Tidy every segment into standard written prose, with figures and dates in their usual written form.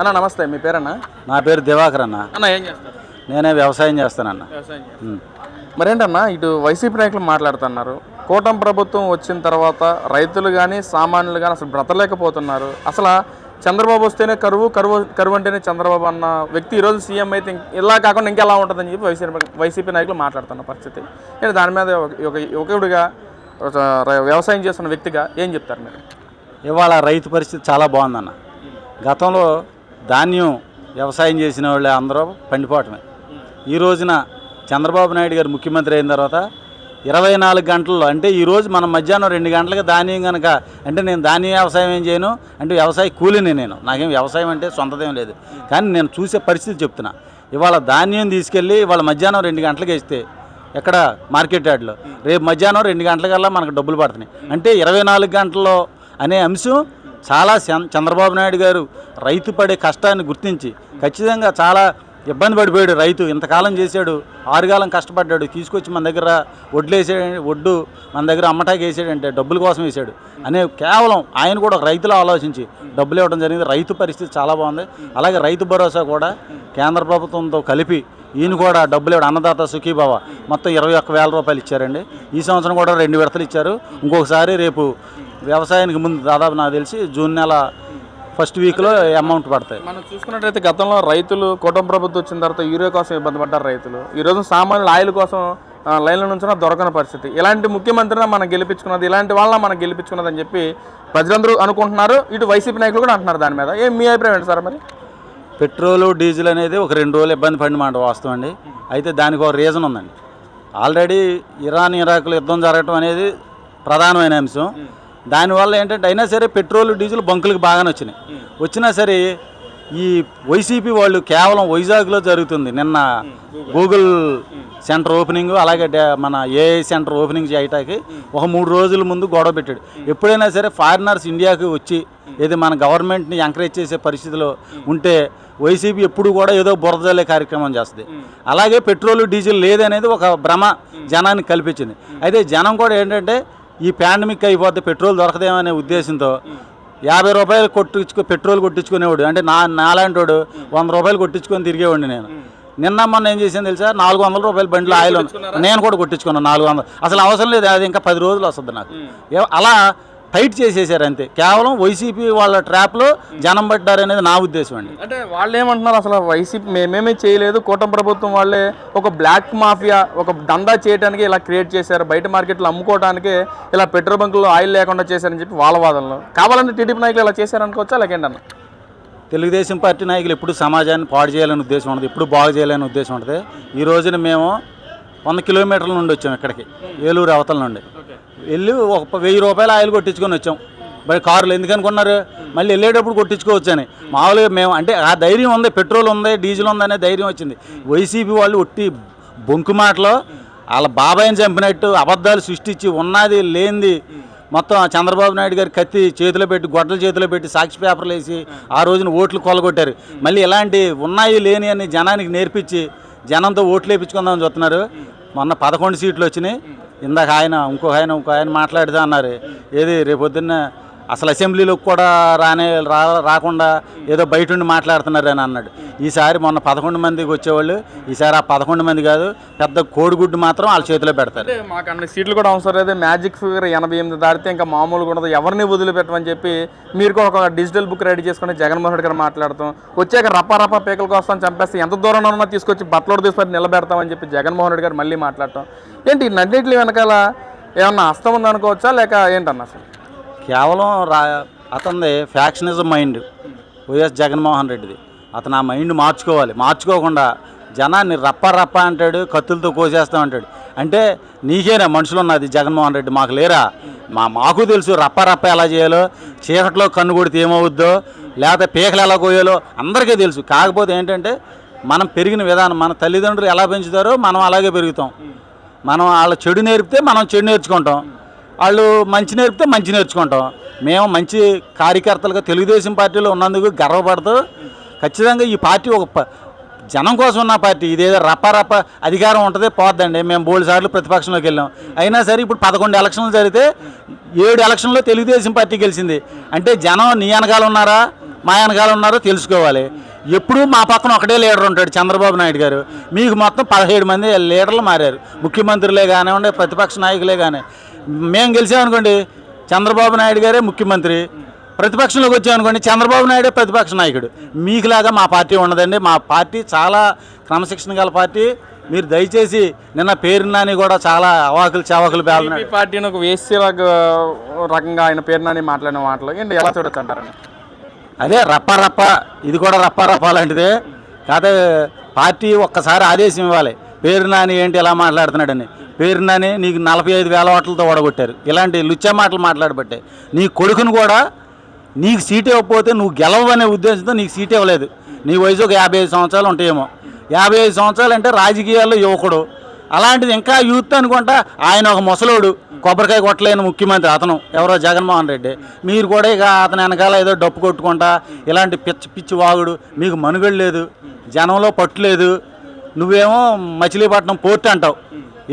అన్న నమస్తే, మీ పేరన్నా? నా పేరు దివాకర్ అన్న. ఏం చేస్తారు? నేనే వ్యవసాయం చేస్తానన్న. మరేంటన్నా ఇటు వైసీపీ నాయకులు మాట్లాడుతున్నారు, కూటమి ప్రభుత్వం వచ్చిన తర్వాత రైతులు కానీ సామాన్యులు కానీ అసలు బ్రతలేకపోతున్నారు, అసలు చంద్రబాబు వస్తేనే కరువు కరువు కరువు అంటేనే చంద్రబాబు అన్న వ్యక్తి ఈరోజు సీఎం అయితే ఇలా కాకుండా ఇంకెలా ఉంటుందని చెప్పి వైసీపీ నాయకులు మాట్లాడుతున్న పరిస్థితి. దాని మీద ఒక యువకుడిగా వ్యవసాయం చేస్తున్న వ్యక్తిగా ఏం చెప్తారు మీరు? ఇవాళ రైతు పరిస్థితి చాలా బాగుందన్న. గతంలో ధాన్యం వ్యవసాయం చేసిన వాళ్ళే అందరూ పండిపోవటమే. ఈ రోజున చంద్రబాబు నాయుడు గారు ముఖ్యమంత్రి అయిన తర్వాత 24 గంటల్లో, అంటే ఈరోజు మనం మధ్యాహ్నం 2 గంటలకు ధాన్యం కనుక, అంటే నేను ధాన్యం వ్యవసాయం ఏం చేయను, అంటే వ్యవసాయ కూలీని నేను, నాకేం వ్యవసాయం అంటే సొంతదేం లేదు, కానీ నేను చూసే పరిస్థితి చెప్తున్నా. ఇవాళ ధాన్యం తీసుకెళ్ళి ఇవాళ మధ్యాహ్నం 2 గంటలకు వేస్తే ఎక్కడ మార్కెట్ యార్డ్లో, రేపు మధ్యాహ్నం 2 గంటలకల్లా మనకు డబ్బులు పడుతున్నాయి. అంటే 24 గంటల్లో అనే అంశం చాలా చంద్రబాబు నాయుడు గారు రైతు పడే కష్టాన్ని గుర్తించి ఖచ్చితంగా చాలా ఇబ్బంది పడిపోయాడు. రైతు ఇంతకాలం చేశాడు, 6 కాలం కష్టపడ్డాడు, తీసుకొచ్చి మన దగ్గర ఒడ్డు మన దగ్గర అమ్మటాకి వేసాడంటే డబ్బుల కోసం వేసాడు అనే కేవలం ఆయన కూడా ఒక రైతులో ఆలోచించి డబ్బులు ఇవ్వడం జరిగింది. రైతు పరిస్థితి చాలా బాగుంది. అలాగే రైతు భరోసా కూడా కేంద్ర ప్రభుత్వంతో కలిపి ఈయన కూడా డబ్బులు ఇవ్వడం, అన్నదాత సుఖీభావ మొత్తం 21,000 రూపాయలు ఇచ్చారండి. ఈ సంవత్సరం కూడా 2 విడతలు ఇచ్చారు. ఇంకొకసారి రేపు వ్యవసాయానికి ముందు దాదాపు నాకు తెలిసి జూన్ నెల ఫస్ట్ వీక్లో అమౌంట్ పడతాయి. మనం చూసుకున్నట్టయితే గతంలో రైతులు కూటమి ప్రభుత్వం వచ్చిన తర్వాత యూరియా కోసం ఇబ్బంది పడ్డారు రైతులు. ఈరోజు సామాన్యులు ఆయిల్ కోసం లైన్ల నుంచి దొరకని పరిస్థితి. ఇలాంటి ముఖ్యమంత్రిని మనం గెలిపించుకున్నది, ఇలాంటి వాళ్ళని మనం గెలిపించుకున్నది అని చెప్పి ప్రజలందరూ అనుకుంటున్నారు. ఇటు వైసీపీ నాయకులు కూడా అంటున్నారు. దాని మీద మీ అభిప్రాయం ఏంటి సార్? మరి పెట్రోలు డీజిల్ అనేది ఒక 2 రోజులు ఇబ్బంది పడిన మాట వాస్తవం అండి. అయితే దానికి ఒక రీజన్ ఉందండి. ఆల్రెడీ ఇరాకులు యుద్ధం జరగటం అనేది ప్రధానమైన అంశం. దానివల్ల ఏంటంటే అయినా సరే పెట్రోల్ డీజిల్ బంకులకు బాగానే వచ్చినా సరే ఈ వైసీపీ వాళ్ళు కేవలం వైజాగ్లో జరుగుతుంది. నిన్న గూగుల్ సెంటర్ ఓపెనింగ్, అలాగే మన ఏఐ సెంటర్ ఓపెనింగ్ చేయటానికి ఒక 3 రోజుల ముందు గొడవ పెట్టాడు. ఎప్పుడైనా సరే ఫారినర్స్ ఇండియాకి వచ్చి ఏది మన గవర్నమెంట్ని ఎంకరేజ్ చేసే పరిస్థితిలో ఉంటే వైసీపీ ఎప్పుడు కూడా ఏదో బురదలే కార్యక్రమం చేస్తుంది. అలాగే పెట్రోల్ డీజిల్ లేదనేది ఒక భ్రమ జనానికి కల్పించింది. అయితే జనం కూడా ఏంటంటే ఈ పాండమిక్ అయిపోతే పెట్రోల్ దొరకదేమనే ఉద్దేశంతో 50 రూపాయలు పెట్రోల్ కొట్టించుకునేవాడు, అంటే నాలాంటి వాడు 100 రూపాయలు కొట్టించుకొని తిరిగేవాడిని నేను. నిన్న మొన్న ఏం చేసాను తెలుసా, 400 రూపాయల బండిలో ఆయిల్ నేను కూడా కొట్టించుకున్నాను. 400 అసలు అవసరం లేదు, అది ఇంకా 10 రోజులు వస్తుంది నాకు. అలా టైట్ చేసేసారు అంతే. కేవలం వైసీపీ వాళ్ళ ట్రాప్లో జనం పడ్డారనేది నా ఉద్దేశం అండి. అంటే వాళ్ళు ఏమంటున్నారు, అసలు వైసీపీ మేమేమీ చేయలేదు, కూటమి ప్రభుత్వం వాళ్ళే ఒక బ్లాక్ మాఫియా, ఒక దందా చేయడానికి ఇలా క్రియేట్ చేశారు, బయట మార్కెట్లో అమ్ముకోవడానికి ఇలా పెట్రోల్ బంకుల్లో ఆయిల్ లేకుండా చేశారని చెప్పి వాళ్ళ వాదనలో. కావాలంటే టీడీపీ నాయకులు ఇలా చేశారనుకోవచ్చా లేకేంటన్నా? తెలుగుదేశం పార్టీ నాయకులు ఎప్పుడు సమాజాన్ని పాడు చేయాలని ఉద్దేశం ఉంటుంది, ఎప్పుడు బాగు చేయాలని ఉద్దేశం ఉంటుంది. ఈ రోజున మేము 100 కిలోమీటర్ల నుండి వచ్చాం ఇక్కడికి, ఏలూరు అవతల నుండి వెళ్ళి ఒక 1000 రూపాయలు ఆయిల్ కొట్టించుకొని వచ్చాం. మరి కారులు ఎందుకనుకున్నారు, మళ్ళీ వెళ్ళేటప్పుడు కొట్టించుకోవచ్చు అని. మామూలుగా మేము అంటే ఆ ధైర్యం ఉంది, పెట్రోల్ ఉంది, డీజిల్ ఉంది అనే ధైర్యం వచ్చింది. వైసీపీ వాళ్ళు ఒట్టి బొంకు మాటలో వాళ్ళ బాబాయిని చంపినట్టు అబద్ధాలు సృష్టించి ఉన్నది లేనిది మొత్తం చంద్రబాబు నాయుడు గారి కత్తి చేతిలో పెట్టి, గొడ్డల చేతిలో పెట్టి సాక్షి పేపర్లు వేసి ఆ రోజున ఓట్లు కొలగొట్టారు. మళ్ళీ ఇలాంటి ఉన్నాయి లేని అని జనానికి నేర్పించి జనంతో ఓట్లు వేయించుకుందామని చూస్తున్నారు. మొన్న 11 సీట్లు వచ్చినాయి. ఇందాక ఇంకో ఆయన మాట్లాడుతూ అన్నారు, ఏది రేపొద్దున్న అసలు అసెంబ్లీలోకి కూడా రాకుండా ఏదో బయట ఉండి మాట్లాడుతున్నారు అని అన్నాడు. ఈసారి మొన్న 11 మందికి వచ్చేవాళ్ళు, ఈసారి ఆ 11 మంది కాదు, పెద్ద కోడిగుడ్డు మాత్రం వాళ్ళ చేతిలో పెడతారు. మాకు అన్ని సీట్లు కూడా అవసరం లేదు, మ్యాజిక్ ఫిగర్ 88 దాటితే ఇంకా మామూలుగా ఉండదు, ఎవరిని వదిలిపెట్టమని చెప్పి మీరు కూడా ఒక డిజిటల్ బుక్ రెడీ చేసుకుని జగన్మోహన్ రెడ్డి గారు మాట్లాడతాం, వచ్చాక రప్ప పేకలకు వస్తాం, చంపేస్తే ఎంత దూరంలో ఉన్నా తీసుకొచ్చి బట్టలు తీసుకొని నిలబెడతామని చెప్పి జగన్మోహన్ రెడ్డి గారు మళ్ళీ మాట్లాడటం ఏంటి? నన్నింటి వెనకాల ఏమన్నా అస్తం ఉందనుకోవచ్చా లేక ఏంటన్నా? అసలు కేవలం అతనిది ఫ్యాక్షనిజం మైండ్, వైఎస్ జగన్మోహన్ రెడ్డిది. అతను ఆ మైండ్ మార్చుకోకుండా జనాన్ని రప్ప అంటాడు, కత్తులతో కోసేస్తాం అంటాడు. అంటే నీకేనా మనుషులు ఉన్నది జగన్మోహన్ రెడ్డి, మాకు లేరా? మాకు తెలుసు రప్ప ఎలా చేయాలో, చీకట్లో కన్ను కొడితే ఏమవుద్దో, లేకపోతే పీకలు ఎలా కోయాలో అందరికీ తెలుసు. కాకపోతే ఏంటంటే మనం పెరిగిన విధానం, మన తల్లిదండ్రులు ఎలా పెంచుతారో మనం అలాగే పెరుగుతాం. మనం వాళ్ళ చెడు నేర్పితే మనం చెడు నేర్చుకుంటాం, వాళ్ళు మంచి నేర్పితే మంచి నేర్చుకుంటాం. మేము మంచి కార్యకర్తలుగా తెలుగుదేశం పార్టీలో ఉన్నందుకు గర్వపడుతూ ఖచ్చితంగా ఈ పార్టీ ఒక జనం కోసం ఉన్న పార్టీ. ఇదేదో రప్ప అధికారం ఉంటుంది పోద్దండి. మేము 3 సార్లు ప్రతిపక్షంలోకి వెళ్ళాం, అయినా సరే ఇప్పుడు 11 ఎలక్షన్లు జరిగితే 7 ఎలక్షన్లో తెలుగుదేశం పార్టీ గెలిచింది. అంటే జనం నీ వెనకాల ఉన్నారా, మా వెనకాల ఉన్నారో తెలుసుకోవాలి. ఎప్పుడూ మా పక్కన ఒకటే లీడర్ ఉంటాడు చంద్రబాబు నాయుడు గారు. మీకు మొత్తం 17 మంది లీడర్లు మారారు, ముఖ్యమంత్రులే కానివ్వండి, ప్రతిపక్ష నాయకులే కానీ. మేము గెలిచామనుకోండి చంద్రబాబు నాయుడు గారే ముఖ్యమంత్రి, ప్రతిపక్షంలోకి వచ్చామనుకోండి చంద్రబాబు నాయుడే ప్రతిపక్ష నాయకుడు. మీకులాగా మా పార్టీ ఉండదండి. మా పార్టీ చాలా క్రమశిక్షణ గల పార్టీ. మీరు దయచేసి నిన్న పేరు నాని కూడా చాలా అవాకులు చవాకులు ఈ పార్టీని ఒక వేసేలాగా రకంగా ఆయన పేరు నాని మాట్లాడిన మాటలు ఏంటి ఎలా చూడొచ్చు అంటారని? అదే రప్ప రప్ప, ఇది కూడా రప్ప రప్ప లాంటిదే. కాదే పార్టీ ఒక్కసారి ఆదేశం ఇవ్వాలి. పేరు నాని ఏంటి ఎలా మాట్లాడుతున్నాడని. పేరు నాని నీకు 45,000 ఓట్లతో ఓడగొట్టారు. ఇలాంటి లుచ్చా మాటలు మాట్లాడబట్టే నీ కొడుకును కూడా నీకు సీట్ ఇవ్వకపోతే నువ్వు గెలవనే ఉద్దేశంతో నీకు సీట్ ఇవ్వలేదు. నీ వయసు ఒక 55 సంవత్సరాలు ఉంటాయేమో. 55 సంవత్సరాలు అంటే రాజకీయాల్లో యువకుడు. అలాంటిది ఇంకా యూత్ అనుకుంటా ఆయన ఒక ముసలోడు, కొబ్బరికాయ కొట్టలేని ముఖ్యమంత్రి అతను ఎవరో జగన్మోహన్ రెడ్డి. మీరు కూడా ఇక అతని వెనకాల ఏదో డప్పు కొట్టుకుంటా ఇలాంటి పిచ్చి వాగుడు. మీకు మనుగడ లేదు, జనంలో పట్టు లేదు. నువ్వేమో మచిలీపట్నం పోర్ట్ అంటావు.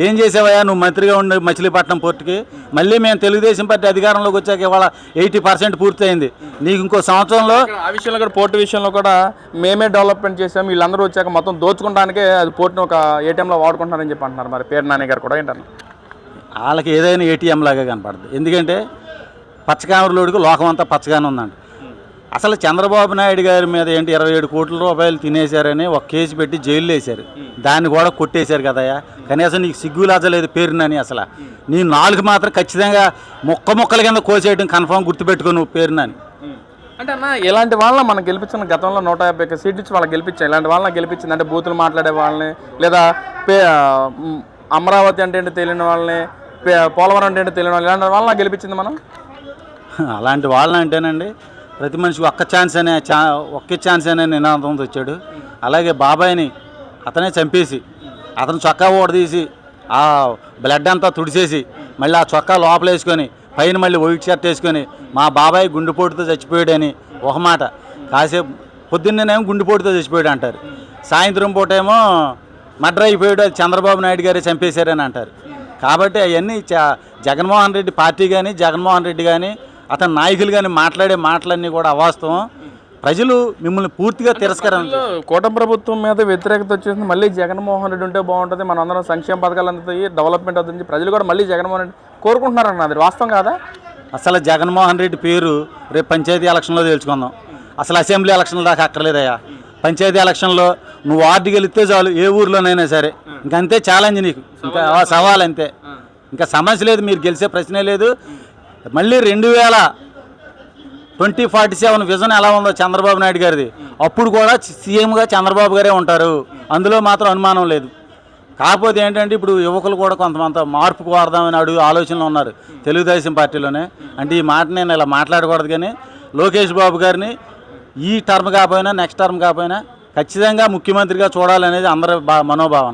ఏం చేసావయ్యా నువ్వు మంత్రిగా ఉండి మచిలీపట్నం పోర్టుకి? మళ్ళీ మేము తెలుగుదేశం పార్టీ అధికారంలోకి వచ్చాక ఇవాళ 80% పూర్తయింది. నీకు ఇంకో సంవత్సరంలో ఆ విషయంలో కూడా పోర్టు విషయంలో కూడా మేమే డెవలప్మెంట్ చేసాం, వీళ్ళందరూ వచ్చాక మొత్తం దోచుకోవడానికే అది పోర్టును ఒక ఏటీఎంలో వాడుకుంటున్నారని చెప్పి అంటున్నారు. మరి పేరు నాని గారు కూడా ఏంటన్నారు? వాళ్ళకి ఏదైనా ఏటీఎం లాగా కనపడుతుంది. ఎందుకంటే పచ్చకామరులోడికి లోకం అంతా పచ్చగానే ఉందంట. అసలు చంద్రబాబు నాయుడు గారి మీద ఏంటి 27 కోట్ల రూపాయలు తినేశారని ఒక కేసు పెట్టి జైల్లో వేశారు. దాన్ని కూడా కొట్టేశారు కదయ్యా. కనీసం నీకు సిగ్గు లాజలేదు పేరు నాని. అసలు నీ నాలుగు మాత్రం ఖచ్చితంగా మొక్కల కింద కోసేయడం కన్ఫామ్ గుర్తుపెట్టుకో నువ్వు పేరు నాని. అంటే అన్న ఇలాంటి వాళ్ళని మనం గెలిపించిన గతంలో 150 సీట్లు ఇచ్చి వాళ్ళకి గెలిపించాం. ఇలాంటి వాళ్ళని గెలిపించింది అంటే బూతులు మాట్లాడే వాళ్ళని, లేదా అమరావతి అంటే ఏంటో తెలియని వాళ్ళని, పోలవరం అంటే ఏంటో తెలియని వాళ్ళు, ఇలాంటి వాళ్ళని గెలిపించింది మనం. అలాంటి వాళ్ళని అంటేనండి ప్రతి మనిషికి ఒక్క ఛాన్స్ అనే నినాదంతో వచ్చాడు. అలాగే బాబాయిని అతనే చంపేసి అతను చొక్కా ఓడదీసి ఆ బ్లడ్ అంతా తుడిచేసి మళ్ళీ ఆ చొక్కా లోపల వేసుకొని పైన మళ్ళీ వైట్ షర్ట్ వేసుకొని మా బాబాయ్ గుండెపోటుతో చచ్చిపోయాడని ఒక మాట. కాసేపు పొద్దున్నేమో గుండెపోటుతో చచ్చిపోయాడు అంటారు, సాయంత్రం పూట ఏమో మర్డర్ అయిపోయాడు, అది చంద్రబాబు నాయుడు గారే చంపేశారని అంటారు. కాబట్టి అవన్నీ జగన్మోహన్ రెడ్డి పార్టీ కానీ జగన్మోహన్ రెడ్డి కానీ అతని నాయకులు కానీ మాట్లాడే మాటలన్నీ కూడా అవాస్తవం. ప్రజలు మిమ్మల్ని పూర్తిగా తిరస్కరించారు. కూటమి ప్రభుత్వం మీద వ్యతిరేకత వచ్చేసింది. మళ్ళీ జగన్మోహన్ రెడ్డి ఉంటే బాగుంటుంది, మనం అందరం సంక్షేమ పథకాలు అందుతాయి, డెవలప్మెంట్ అవుతుంది, ప్రజలు కూడా మళ్ళీ జగన్మోహన్ రెడ్డి కోరుకుంటున్నారన్న అది వాస్తవం కాదా? అసలు జగన్మోహన్ రెడ్డి పేరు రేపు పంచాయతీ ఎలక్షన్లో తెలుసుకుందాం. అసలు అసెంబ్లీ ఎలక్షన్ల దాకా అక్కర్లేదయ్యా. పంచాయతీ ఎలక్షన్లో నువ్వు వార్డు గెలిస్తే చాలు, ఏ ఊర్లోనైనా సరే. ఇంకంతే ఛాలెంజ్ నీకు, ఇంకా సవాల్ అంతే, ఇంకా సమస్య లేదు, మీరు గెలిచే ప్రశ్నే లేదు. మళ్ళీ 2047 విజన్ ఎలా ఉందో చంద్రబాబు నాయుడు గారిది, అప్పుడు కూడా సీఎంగా చంద్రబాబు గారే ఉంటారు, అందులో మాత్రం అనుమానం లేదు. కాకపోతే ఏంటంటే ఇప్పుడు యువకులు కూడా కొంతమంది మార్పుకు వాడదామని ఆలోచనలో ఉన్నారు తెలుగుదేశం పార్టీలోనే. అంటే ఈ మాట నేను ఇలా మాట్లాడకూడదు, కానీ లోకేష్ బాబు గారిని ఈ టర్మ్ కాకపోయినా నెక్స్ట్ టర్మ్ కాకపోయినా ఖచ్చితంగా ముఖ్యమంత్రిగా చూడాలనేది అందరి మనోభావన.